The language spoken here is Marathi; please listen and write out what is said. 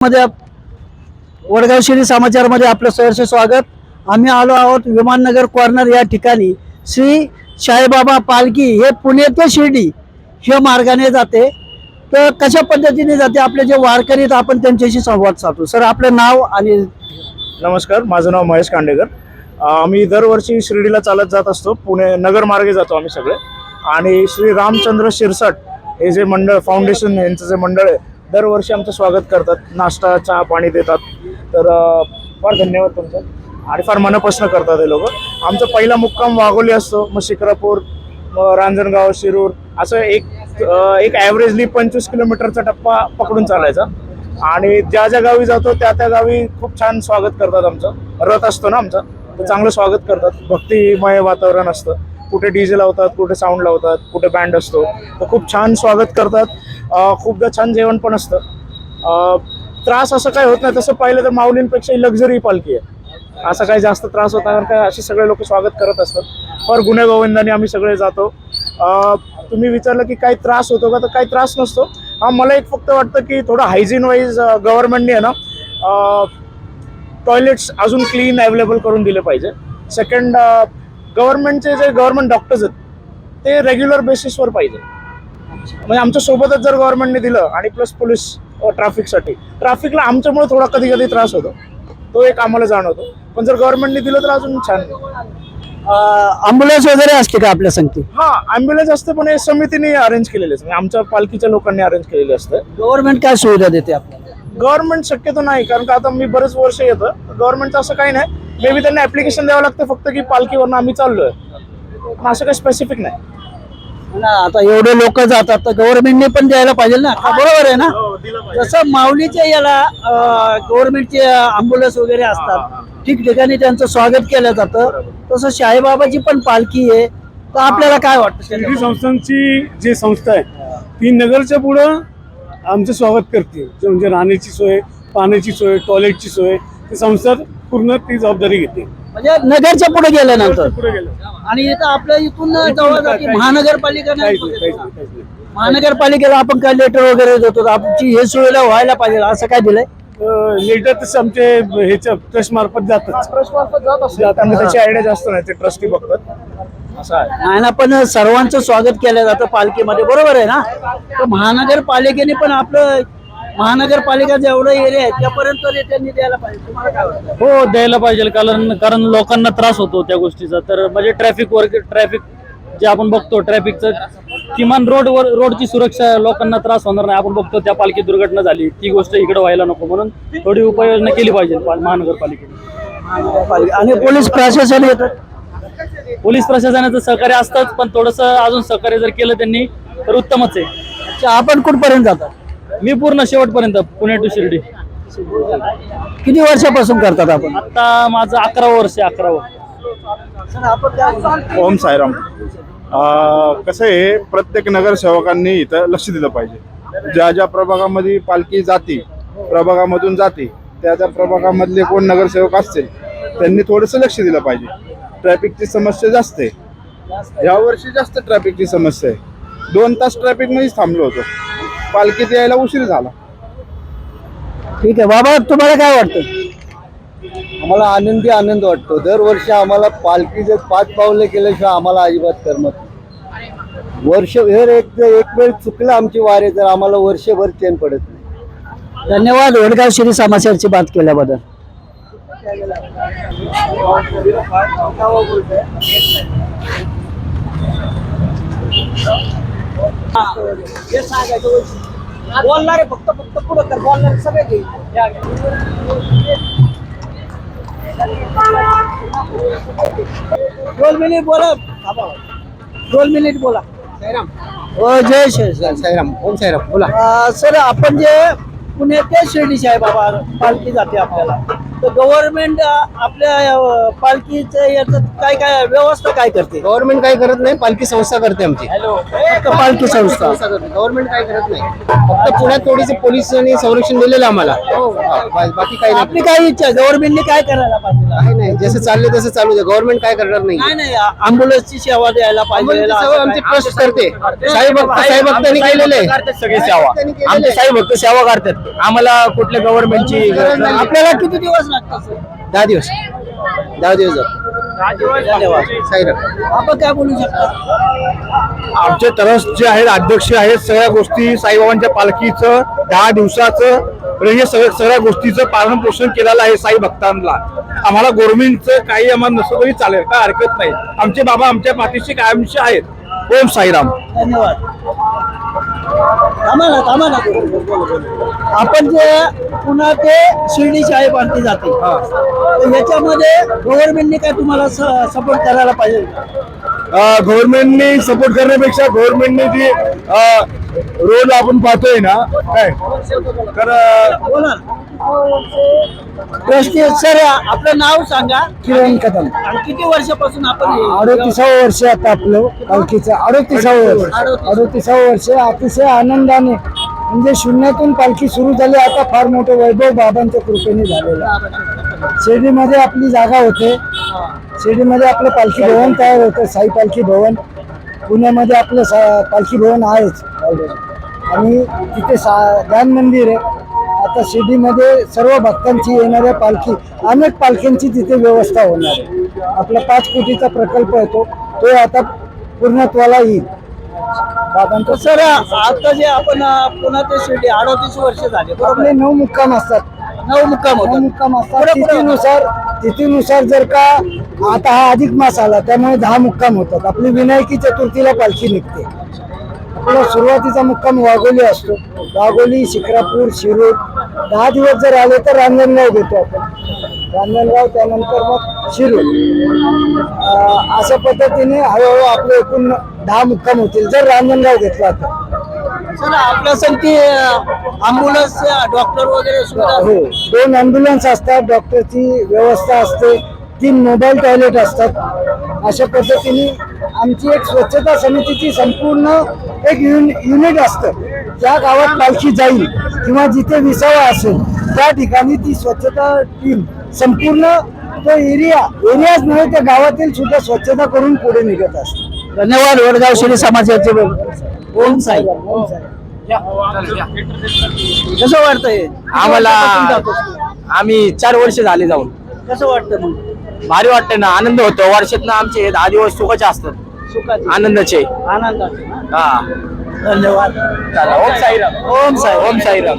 मध्ये वडगाव शिरी समाचारमध्ये आपलं सहर्ष स्वागत. आम्ही आलो आहोत विमाननगर कॉर्नर या ठिकाणी. श्री साईबाबा पालखी हे पुणे ते शिर्डी ह्या मार्गाने जाते. तर कशा पद्धतीने जाते आपले जे वारकरी आहेत आपण त्यांच्याशी संवाद साधू. सर आपलं नाव आणि. नमस्कार, माझं नाव महेश कांडेकर. आम्ही दरवर्षी शिर्डीला चालत जात असतो. पुणे नगर मार्गे जातो आम्ही सगळे. आणि श्री रामचंद्र शिरसाट हे जे मंडळ फाउंडेशन यांचं जे मंडळ आहे दरवर्षी आमचं स्वागत करतात. नाश्ता चहा पाणी देतात. तर फार धन्यवाद तुमचं. आणि फार मनापासून करतात हे लोक. आमचा पहिला मुक्काम वाघोली असतो, मग शिक्रापूर, मग रांजणगाव, शिरूर, असं एक ॲव्हरेजली 25 किलोमीटरचा टप्पा पकडून चालायचा. आणि ज्या ज्या गावी जातो त्या त्या गावी खूप छान स्वागत करतात. आमचं रथ असतो ना आमचा, तर चांगलं स्वागत करतात. भक्तिमय वातावरण असतं. कुठे डीजे लावतात, कुठे साऊंड लावतात, कुठे बँड असतो. तर खूप छान स्वागत करतात. खूपदा छान जेवण पण असतं. त्रास असं काही होत नाही. तसं पाहिलं तर माऊलींपेक्षा लक्झरी पालखी आहे. असं काही जास्त त्रास होता कारण काय असे सगळे लोक स्वागत करत असतात. फार गुण्यागोविंदाने आम्ही सगळे जातो. तुम्ही विचारलं की काही त्रास होतो का, तर काही त्रास नसतो. मला एक फक्त वाटतं की थोडं हायजीन वाईज गव्हर्नमेंटने आहे ना टॉयलेट्स अजून क्लीन अवेलेबल करून दिले पाहिजे. सेकंड, गव्हर्नमेंटचे जे गव्हर्नमेंट डॉक्टर्स आहेत ते रेग्युलर बेसिसवर पाहिजे. म्हणजे आमच्या सोबतच जर गव्हर्नमेंटने दिलं आणि प्लस पोलीस ट्रॅफिकला आमच्यामुळे थोडा कधी कधी त्रास होतो, तो एक आम्हाला जाणवतो. पण जर गव्हर्नमेंटने दिलं तर अजून छान. ॲम्ब्युलन्स वगैरे असते का आपल्या संगती? हा, ॲम्ब्युलन्स असते पण हे समितीने अरेंज केलेले म्हणजे आमच्या पालखीच्या लोकांनी अरेंज केलेले असतं. गव्हर्नमेंट काय सुविधा देते आपल्याला? गव्हर्नमेंट शक्यतो नाही, कारण का आता मी बरेच वर्ष येतं. गव्हर्नमेंटचं असं काही नाही. मे बी त्यांना ऍप्लिकेशन द्यावं लागतं फक्त की पालखीवरनं आम्ही चाललोय, असं काही स्पेसिफिक नाही. आता एवढे लोक जातात तर गव्हर्नमेंटने पण द्यायला पाहिजे ना. बरोबर आहे ना. जसं माऊलीच्या याला गव्हर्नमेंटचे ॲम्ब्युलन्स वगैरे असतात, ठिकठिकाणी त्यांचं स्वागत केलं जातं, तसं साईबाबाची पण पालखी आहे. तर आपल्याला काय वाटतं? शिर्डी संस्थांची जी संस्था आहे ती नगरच्या पुढं आमचं स्वागत करते. म्हणजे राहण्याची सोय, पाण्याची सोय, टॉयलेटची सोय, ती संस्था पूर्ण ती जबाबदारी घेते. म्हणजे नगरच्या पुढे गेल्यानंतर पुढे गेलं आणि इथं आपल्या इथून जवळ जाते महानगरपालिका नाही. काहीच नाही. महानगरपालिकेला आपण काय लेटर वगैरे देतो, आमची हे सुविधा व्हायला पाहिजे असं काय दिलंय? लेटर तसं आमचे ह्याच्या ट्रस्ट मार्फत जातात. ट्रस्ट मार्फत जात असतात. त्यांना त्याची आयडिया जास्त नाही, ते ट्रस्टी बघतात. असं आहे. नाही ना, पण सर्वांचं स्वागत केलं जातं पालखीमध्ये. बरोबर आहे ना. तर महानगरपालिकेने पण आपलं महानगरपालिका जेवढं एरिया आहे त्यापर्यंत त्यांनी द्यायला पाहिजे. तुम्हाला काय वाटतं? हो, द्यायला पाहिजे. कारण लोकांना त्रास होतो त्या गोष्टीचा. तर म्हणजे ट्रॅफिक जे आपण बघतो ट्रॅफिकचं, किमान रोडची सुरक्षा, लोकांना त्रास होणार नाही. आपण बघतो त्या पालखी दुर्घटना झाली, ती गोष्ट इकडे व्हायला नको म्हणून थोडी उपाययोजना केली पाहिजे महानगरपालिकेने. आणि पोलीस प्रशासन येतं. पोलीस प्रशासनाचं सहकार्य असतंच, पण थोडंसं अजून सहकार्य जर केलं त्यांनी तर उत्तमच आहे. अच्छा, आपण कुठपर्यंत जातात? मी पूर्ण शेवटपर्यंत पुणे टू शिर्डी. किती वर्षापासून करतात आपण? आता माझं 11वं वर्ष आहे. 11वं. ओम साईराम. कसं आहे, प्रत्येक नगरसेवकांनी इथं लक्ष दिलं पाहिजे. ज्या ज्या प्रभागामध्ये पालखी जाते, प्रभागामधून जाते, त्या त्या प्रभागामधले कोण नगरसेवक असतील त्यांनी थोडंसं लक्ष दिलं पाहिजे. ट्रॅफिकची समस्या जास्त आहे. यावर्षी जास्त ट्रॅफिकची समस्या आहे. 2 तास ट्रॅफिकमध्येच थांबलो होतो. पालखीत यायला उशीर झाला. ठीक आहे बाबा, तुम्हाला काय वाटतं? आम्हाला आनंद वाटतो. दरवर्षी आम्हाला पालखीचे 5 पावले केल्याशिवाय आम्हाला अजिबात करमत नाही. वर्षभर एक वेळ चुकलं आमची वारी तर आम्हाला वर्षभर चैन पडत नाही. धन्यवाद वडगाव श्री समाचारची बात केल्याबद्दल. बोलणारे फक्त पुढे कर, बोलणारे सगळे घेईल. 2 मिनिट बोला. 2 मिनिट बोला. जय श्री साईराम. ओम साईराम. बोला. सर, आपण जे पुणे ते शिर्डी साईबाबा पालखी जाते आपल्याला, तर गव्हर्नमेंट आपल्या पालखीचं याचं काय काय व्यवस्था काय करते? गव्हर्नमेंट काय करत नाही, पालखी संस्था करते आमची. फक्त पालखी संस्था. गव्हर्नमेंट काय करत नाही, फक्त पुण्यात थोडीशी पोलिसांनी संरक्षण दिलेलं आम्हाला. बाकी काही नाही. आपली काय इच्छा गव्हर्नमेंटने काय करायला पाहिजे? काही नाही, जसं चाललंय तसं चालू आहे. गव्हर्नमेंट काय करणार नाही. नाही अँब्युलन्सची सेवा द्यायला पाहिजे. आमची ट्रस्ट करते. साई भक्तांनी केलेलं आहे. सगळे सेवा आमचे साई भक्त सेवा करतात. आम्हाला कुठल्या गव्हर्नमेंटची आपल्याला किती दिवस लागतात सर? 10 दिवस धन्यवाद. साईराम. आपण काय बोलू शकता? आमचे तरस जे आहेत अध्यक्ष आहेत सगळ्या गोष्टी साईबाबांच्या पालखीचं 10 दिवसाचं हे सगळ्या गोष्टीचं पालन पोषण केलेलं आहे साई भक्तांना. आम्हाला गव्हर्नमेंटचं काही आम्हाला नसलं तरी चालेल, काय हरकत नाही. आमचे बाबा आमच्या पाठीशी कायमचे आहेत. ओम साईराम. धन्यवाद. थांबा ना. आपण जे पुन्हा ते शिर्डी शाही पालखी जाते, तर याच्यामध्ये गव्हर्नमेंटने काय तुम्हाला सपोर्ट करायला पाहिजे? गव्हर्नमेंटने सपोर्ट करण्यापेक्षा गव्हर्नमेंटने जी रोड आपण पाहतोय ना काय तर बोला. ट्रस्टी सर, आपलं नाव सांगा. किरण कदम. आणि किती वर्षापासून आपण 38 वर्ष आता आपलं पालखीचं 38 वर्ष अतिशय आनंदाने म्हणजे शून्यातून पालखी सुरू झाली. आता फार मोठं वैभव बाबांच्या कृपेने झालेलं आहे. शिर्डीमध्ये आपली जागा होते. शिर्डीमध्ये आपलं पालखी भवन तयार होतं, साई पालखी भवन. पुण्यामध्ये आपलं पालखी भवन आहेच आणि तिथे ध्यान मंदिर आहे. आता शिर्डीमध्ये सर्व भक्तांची येणाऱ्या पालखी अनेक पालख्यांची तिथे व्यवस्था होणार आहे. आपला 5 कोटीचा प्रकल्प येतो, तो आता पूर्णत्वाला येईल. बाबांचं सर, आता जे आपण पुन्हा ते शिर्डी 38 वर्ष झाले, बरोबर? आपले 9 मुक्काम असतात. 9 मुक्काम नऊ होतात. मुक्काम असतात. तिथीनुसार जर का आता हा अधिक मास आला त्यामुळे 10 मुक्काम होतात. आपली विनायकी चतुर्थीला पालखी निघते. आपला सुरुवातीचा मुक्काम वाघोली असतो. वाघोली, शिक्रापूर, शिरूर. 10 दिवस जर आले तर रांजणगाव घेतो आपण. रांजणगाव, त्यानंतर मग शिरूर. अशा पद्धतीने हळूहळू आपले एकूण 10 मुक्काम होतील जर रांजणगाव घेतला तर. सर, आपल्या संगती अँब्युलन्स, डॉक्टर वगैरे सुद्धा हो, 2 ॲम्ब्युलन्स असतात, डॉक्टरची व्यवस्था असते, 3 मोबाईल टॉयलेट असतात. अशा पद्धतीने आमची एक स्वच्छता समितीची संपूर्ण एक युनिट असतं. ज्या गावात पालखी जाईल किंवा जिथे विसावा असेल त्या ठिकाणी ती स्वच्छता टीम संपूर्ण तो एरियाच नव्हे त्या गावातील सुद्धा स्वच्छता करून पुढे निघत असते. धन्यवाद. वडगाव शिर्डी समाजाचे ओम साई. कसं वाटतंय आम्हाला आम्ही 4 वर्ष झाले जाऊन. कसं वाटतं मग? भारी वाटतं ना, आनंद होतो. वर्षातनं आमचे 10 दिवस सुखाचे असतात, सुखाची आनंदाचे. आनंदाचे. हा, धन्यवाद. चला. ओम साईराम. ओम साई. ओम साईराम.